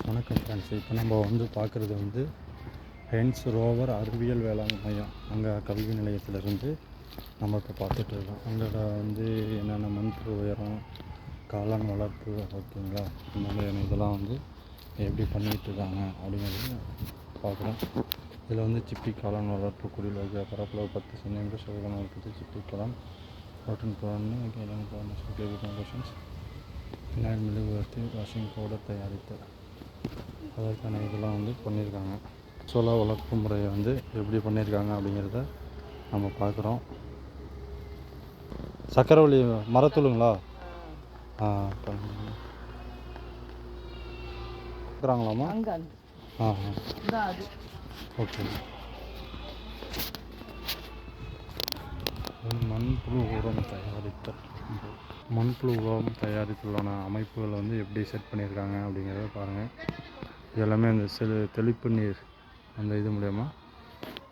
வணக்கம் ஃப்ரெண்ட்ஸ். இப்போ நம்ம வந்து பார்க்குறது வந்து ஹென்ஸ் ரோவர் அறிவியல் வேளாண் மையம். அங்கே கல்வி நிலையத்திலேருந்து நம்ம இப்போ பார்த்துட்ருக்கோம். அங்கே வந்து என்னென்ன மண்புழு உயரம், காளான் வளர்ப்பு, ஓகேங்களா, இந்த மாதிரியான இதெல்லாம் வந்து எப்படி பண்ணிகிட்ருக்காங்க அப்படிங்கிறது பார்க்குறோம். இதில் வந்து சிப்பி காளான் வளர்ப்பு, குடில் வகை பரப்பளவு 10 சென்டிமீட்டர், சதுரம் இருக்குது. சிப்பி காளான் ப்ரோட்டீன் கொஷன்ஸ் விநாயகர் மெழுகுவர்த்தி வாஷிங் பவுடர் தயாரித்தல், அதற்கான இதெல்லாம் வந்து பண்ணியிருக்காங்க. சோளா வளர்ப்பு முறையை வந்து எப்படி பண்ணியிருக்காங்க அப்படிங்கிறத நம்ம பார்க்குறோம். சக்கரவள்ளி மரத்தூளுங்களா? பார்க்குறாங்களாம்மா? ஓகே. மண்புழு உரம் தயாரித்தல், மண்புழு உரம் தயாரித்தலான அமைப்புகளை வந்து எப்படி செட் பண்ணியிருக்காங்க அப்படிங்கிறத பாருங்கள். இது எல்லாமே அந்த தெளிப்பு நீர் அந்த இது மூலயமா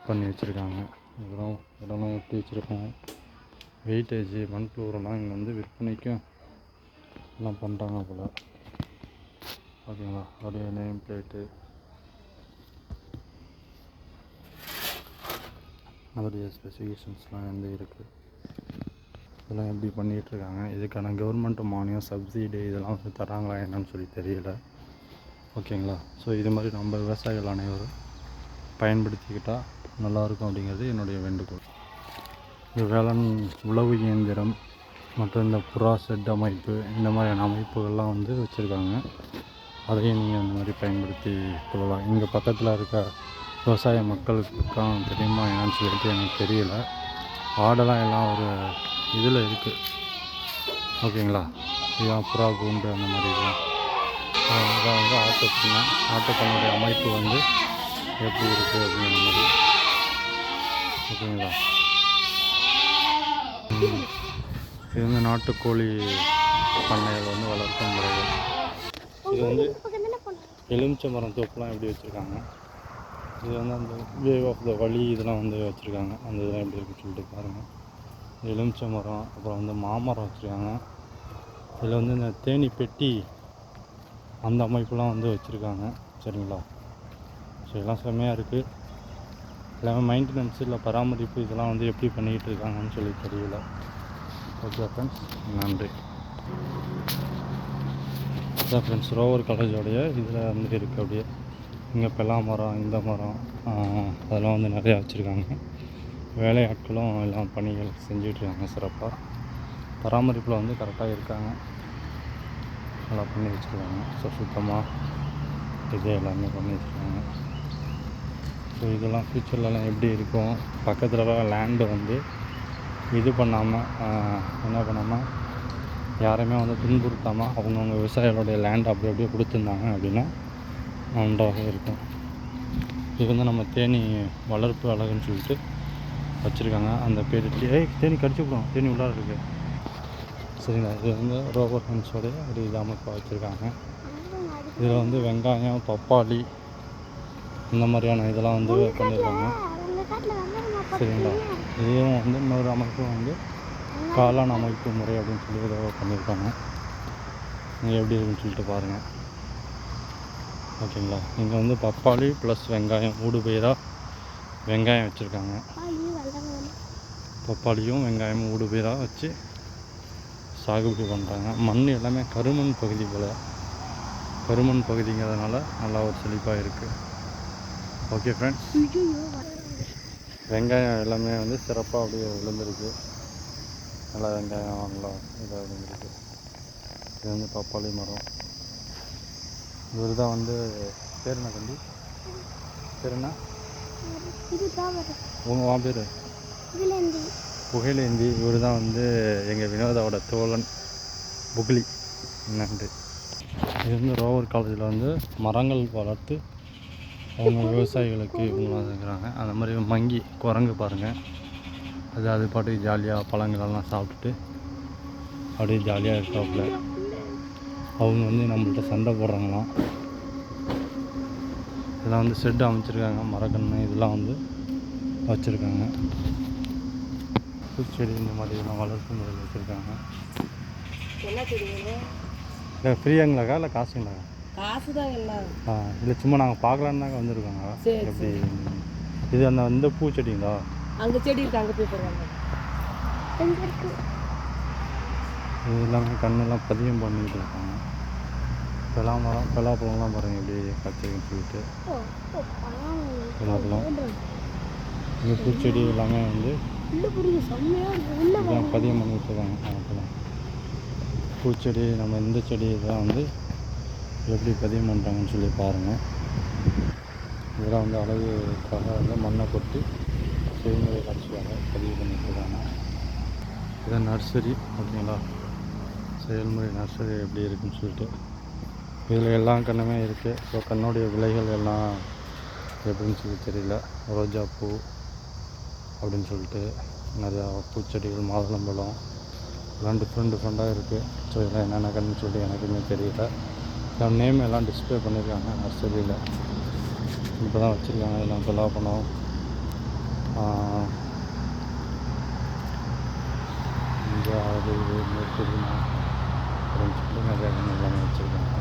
பண்ணி வச்சுருக்காங்க. இதெல்லாம் ஒட்டி வச்சுருக்காங்க. வெயிட்டேஜ் மண்புழு உரம்லாம் இங்கே வந்து விற்பனைக்கும் எல்லாம் பண்ணுறாங்க போல், ஓகேங்களா. அதோடைய நேம் பிளேட்டு, அதோடைய ஸ்பெசிஃபிகேஷன்ஸ்லாம் வந்து இருக்குது. இதெல்லாம் எப்படி பண்ணிகிட்ருக்காங்க, இதுக்கான கவர்மெண்ட் மானியம், சப்சிடி இதெல்லாம் வந்து தராங்களா என்னன்னு சொல்லி தெரியல, ஓகேங்களா. ஸோ இது மாதிரி நம்ம விவசாயிகள் அனைவரும் பயன்படுத்திக்கிட்டால் நல்லாயிருக்கும் அப்படிங்கிறது என்னுடைய வேண்டுகோள். இந்த வேளாண் உழவு இயந்திரம் மற்றும் இந்த புறா செட் அமைப்பு, இந்த மாதிரியான அமைப்புகள்லாம் வந்து வச்சுருக்காங்க. அதையும் நீங்கள் இந்த மாதிரி பயன்படுத்தி கொள்ளலாம். இங்கே பக்கத்தில் இருக்க விவசாய மக்களுக்கும் தெரியுமா என்னன்னு சொல்லிட்டு எனக்கு தெரியல. ஆடெல்லாம் எல்லாம் ஒரு இதில் இருக்குது, ஓகேங்களா. இதுதான் புறா கூண்டு அந்த மாதிரி இதுதான். இதான் வந்து ஆட்டோப்பண்ணுடைய அமைப்பு வந்து எப்படி இருக்குது அப்படிங்கிற மாதிரி, ஓகேங்களா. இது வந்து நாட்டுக்கோழி பண்ணைகள் வந்து வளர்க்கும் முறைகள். இது வந்து எலுமிச்சை மரம் தோப்புலாம் எப்படி வச்சுருக்காங்க. இது வந்து அந்த வேவ் ஆஃப் த வழி இதெல்லாம் வந்து வச்சுருக்காங்க. அந்த இதெல்லாம் எப்படி இருக்குன்னு சொல்லிட்டு பாருங்கள். எலுமிச்சை மரம், அப்புறம் வந்து மாமரம் வச்சுருக்காங்க. இதில் வந்து இந்த தேனி பெட்டி அந்த அமைப்புலாம் வந்து வச்சுருக்காங்க, சரிங்களா. ஸோ இதெல்லாம் செம்மையாக இருக்குது. எல்லாமே மெயின்டெனன்ஸ் இல்லை பராமரிப்பு இதெல்லாம் வந்து எப்படி பண்ணிக்கிட்டு இருக்காங்கன்னு சொல்லி தெரியல. ஓகே ஃப்ரெண்ட்ஸ், நன்றி. இதான் ஃப்ரெண்ட்ஸ் ரோவர் காலேஜோடைய இதில் வந்து இருக்குது. அப்படியே இங்கே பெலா மரம், இந்த மரம், அதெல்லாம் வந்து நிறையா வச்சுருக்காங்க. வேலையாட்களும் எல்லாம் பணிகள் செஞ்சிட்ருக்காங்க சிறப்பாக. பராமரிப்பில் வந்து கரெக்டாக இருக்காங்க, நல்லா பண்ணி வச்சுருக்காங்க. ஸோ சுத்தமாக இது எல்லாமே பண்ணி வச்சுருக்காங்க. ஸோ இதெல்லாம் ஃப்யூச்சர்லலாம் எப்படி இருக்கும், பக்கத்துலலாம் லேண்டு வந்து இது பண்ணாமல் என்ன பண்ணாமல் யாரையுமே வந்து துன்புறுத்தாமல் அவங்கவுங்க விவசாயிகளுடைய லேண்ட் அப்படி அப்படியே கொடுத்துருந்தாங்க அப்படின்னா நன்றாக இருக்கும். இது வந்து நம்ம தேனி வளர்ப்பு அழகுன்னு சொல்லிட்டு வச்சுருக்காங்க. அந்த பேர் தேனி கடிச்சு விடும், தேனி உள்ளார இருக்குது, சரிங்களா. இது வந்து ரோவர் ஹென்ஸோடைய ஒரு இது அமைப்பாக வச்சுருக்காங்க. இதில் வந்து வெங்காயம், பப்பாளி இந்த மாதிரியான இதெல்லாம் வந்து பண்ணியிருக்காங்க, சரிங்களா. இதையும் வந்து இன்னொரு அமைப்பும் வந்து காளான் அமைப்பு முறை அப்படின்னு சொல்லி இதை பண்ணியிருக்காங்க. நீங்கள் எப்படி இருக்குன்னு சொல்லிட்டு பாருங்கள், ஓகேங்களா. இங்கே வந்து பப்பாளி ப்ளஸ் வெங்காயம் ஊடுபயிராக வெங்காயம் வச்சுருக்காங்க. பப்பாளியும் வெங்காயமும் ஊடுபயிராக வச்சு சாகுபடி பண்ணுறாங்க. மண் எல்லாமே கருமண் பகுதி போல், கருமண் பகுதிங்கிறதுனால நல்லா ஒரு செழிப்பாக இருக்குது. ஓகே ஃப்ரெண்ட்ஸ், வெங்காயம் எல்லாமே வந்து சிறப்பாக அப்படியே விழுந்துருக்கு. நல்லா வெங்காயம் நல்லா இதாக விழுந்துருக்கு. இது வந்து பப்பாளி மரம். இவர் தான் வந்து பேர் என்ன தம்பி, பேர் என்ன உங்கள் பேர்? புகழேந்தி. இவர் தான் வந்து எங்கள் வினோதாவோட தோழன் புகழி. நன்றி. இது வந்து ரோவர் காலேஜில் வந்து மரங்கள் வளர்த்து அவங்க விவசாயிகளுக்கு இவங்களாம் இருக்கிறாங்க. அந்த மாதிரி மங்கி குரங்கு பாருங்கள், அது பாட்டுக்கு ஜாலியாக பழங்களெல்லாம் சாப்பிட்டுட்டு அப்படியே ஜாலியாக இருக்காப்புல. அவங்க வந்து நம்மள்கிட்ட சண்டை போடுறாங்களாம். இதெல்லாம் வந்து செட்டு அமைச்சிருக்காங்க, மரக்கன்று இதெல்லாம் வந்து வச்சுருக்காங்க. பூச்செடி இந்த மாதிரி இதெல்லாம் வளர்ப்பு முறையில் வச்சுருக்காங்க. இல்லை ஃப்ரீயாங்களாக்கா இல்லை காசுங்களாக்கா? காசு தான் எல்லாம். இல்லை சும்மா நாங்கள் பார்க்கலான்னு தாங்க வந்திருக்கோங்க. சரி, எப்படி இது அந்த பூச்செடிங்களா? அங்கே செடி இருக்கு, அங்கே போய் போடுவாங்க. இது எல்லாமே கண்ணெல்லாம் பதியம் பண்ணிக்கிட்டு இருக்காங்க. பலாமரம் பலாப்பழம்லாம் பாருங்கள் எப்படி காய்ச்சிருக்குன்னு சொல்லிட்டு. பலாப்பழம் இந்த பூச்செடி எல்லாமே வந்து இதெல்லாம் பதியம் பண்ணிக்கிட்டு இருக்காங்க. அப்போலாம் பூச்செடி நம்ம இந்த செடி இதெல்லாம் வந்து எப்படி பதியம் பண்ணுறாங்கன்னு சொல்லி பாருங்கள். இதெல்லாம் வந்து அழகுக்காக வந்து மண்ணை கொட்டி செய்முறை காட்சியாக பதிவு பண்ணிட்டு இருக்காங்க. இதான் நர்சரி ஓகேங்களா, செயல்முறை நர்சரி எப்படி இருக்குன்னு சொல்லிட்டு. இதில் எல்லா கண்ணுமே இருக்குது. ஸோ கண்ணுடைய விலைகள் எல்லாம் எப்படின்னு சொல்லி தெரியல. ரோஜா பூ அப்படின்னு சொல்லிட்டு நிறையா பூச்செடிகள், மாதுளம்பழம் எல்லாம் டிஃப்ரெண்ட்டாக இருக்குது. ஸோ இதெல்லாம் என்னென்ன கண்ணுன்னு சொல்லிட்டு எனக்குமே தெரியல. எல்லாம் நேம் எல்லாம் டிஸ்பிளே பண்ணியிருக்காங்க நர்சரியில். இப்போ தான் வச்சுருக்காங்க. எல்லாம் பலாப்பழம், இங்கே அது இது புதினா அப்படின்னு சொல்லிட்டு நிறையா கண்ணு எல்லாமே வச்சுருக்காங்க.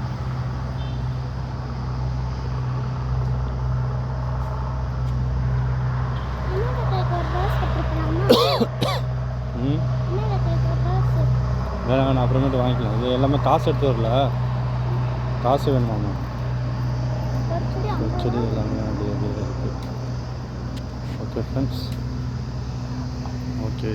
வேணாம் அப்புறமேட்டு வாங்கிக்கலாம். இது எல்லாமே காசு எடுத்து வரல, காசு வேணுமாம்மா. செடி எல்லாமே அப்படியே இருக்குது. Okay friends, okay.